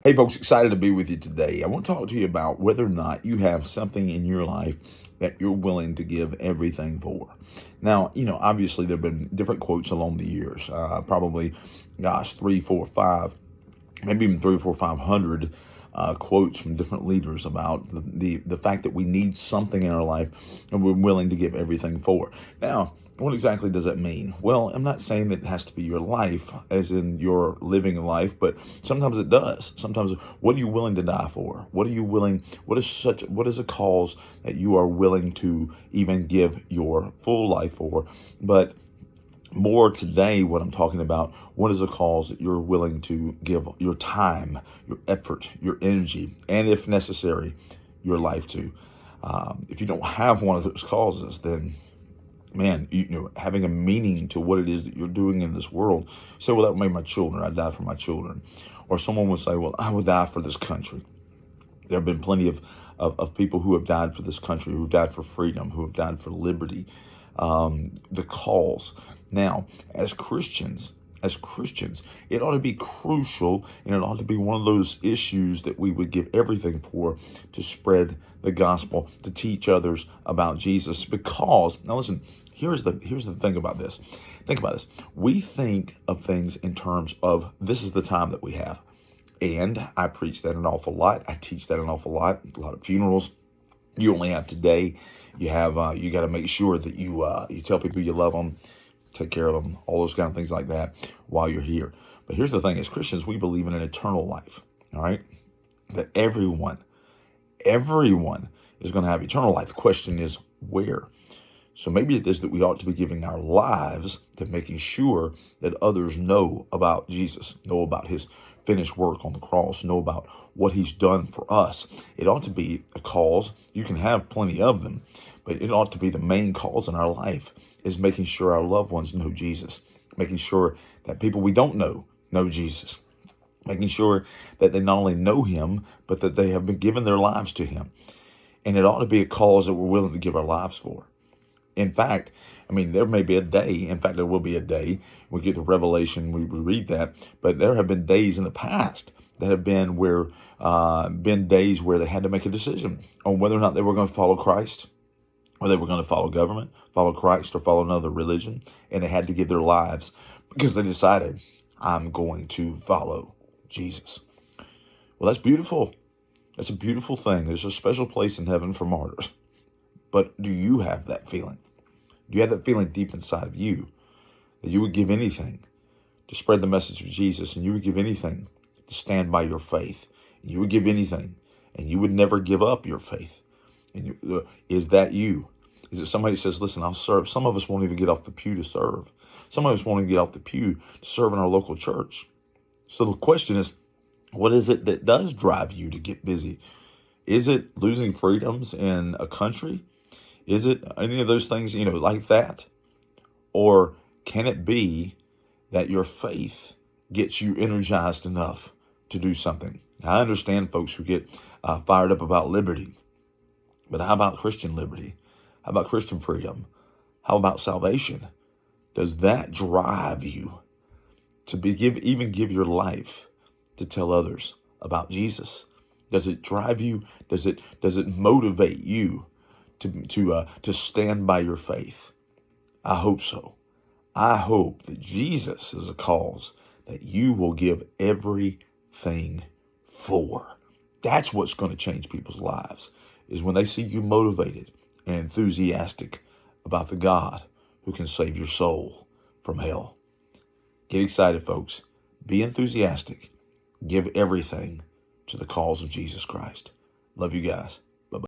Hey, folks, excited to be with you today. I want to talk to you about whether or not you have something in your life that you're willing to give everything for. Now, obviously, there have been different quotes along the years, probably, gosh, three, four, five, maybe even three, four, 500 quotes from different leaders about the fact that we need something in our life and we're willing to give everything for. Now, what exactly does that mean? Well, I'm not saying that it has to be your life, as in your living life, but sometimes it does. Sometimes, what are you willing to die for? What are you willing? What is a cause that you are willing to even give your full life for? But more today, what I'm talking about, what is a cause that you're willing to give your time, your effort, your energy, and if necessary, your life to? If you don't have one of those causes, then man, having a meaning to what it is that you're doing in this world. Say, well, that would make my children. I'd die for my children. Or someone would say, well, I would die for this country. There have been plenty of people who have died for this country, who have died for freedom, who have died for liberty, the cause. Now, as Christians, it ought to be crucial, and it ought to be one of those issues that we would give everything for, to spread the gospel, to teach others about Jesus. Because, now listen, here's the thing about this. Think about this. We think of things in terms of, this is the time that we have. And I preach that an awful lot. I teach that an awful lot. A lot of funerals. You only have today. You have you got to make sure that you tell people you love them, take care of them, all those kind of things like that while you're here. But here's the thing: as Christians, we believe in an eternal life. All right, that everyone is going to have eternal life. The question is where. So maybe it is that we ought to be giving our lives to making sure that others know about Jesus, know about his finished work on the cross, know about what he's done for us. It ought to be a cause. You can have plenty of them, but it ought to be the main cause in our life, is making sure our loved ones know Jesus, making sure that people we don't know Jesus, making sure that they not only know him, but that they have been given their lives to him. And it ought to be a cause that we're willing to give our lives for. In fact, there may be a day. In fact, there will be a day. We get to Revelation, we read that. But there have been days in the past that have been days where they had to make a decision on whether or not they were going to follow Christ, or they were going to follow government, follow Christ, or follow another religion. And they had to give their lives because they decided, I'm going to follow Jesus. Well, that's beautiful. That's a beautiful thing. There's a special place in heaven for martyrs. But do you have that feeling? Do you have that feeling deep inside of you that you would give anything to spread the message of Jesus, and you would give anything to stand by your faith, and you would give anything, and you would never give up your faith? And is that you? Is it somebody that says, listen, I'll serve? Some of us won't even get off the pew to serve. Some of us won't even get off the pew to serve in our local church. So the question is, what is it that does drive you to get busy? Is it losing freedoms in a country? Is it any of those things, like that? Or can it be that your faith gets you energized enough to do something? I understand folks who get fired up about liberty, but how about Christian liberty? How about Christian freedom? How about salvation? Does that drive you to even give your life to tell others about Jesus? Does it drive you? Does it motivate you to stand by your faith? I hope so. I hope that Jesus is a cause that you will give everything for. That's what's going to change people's lives, is when they see you motivated and enthusiastic about the God who can save your soul from hell. Get excited, folks. Be enthusiastic. Give everything to the cause of Jesus Christ. Love you guys.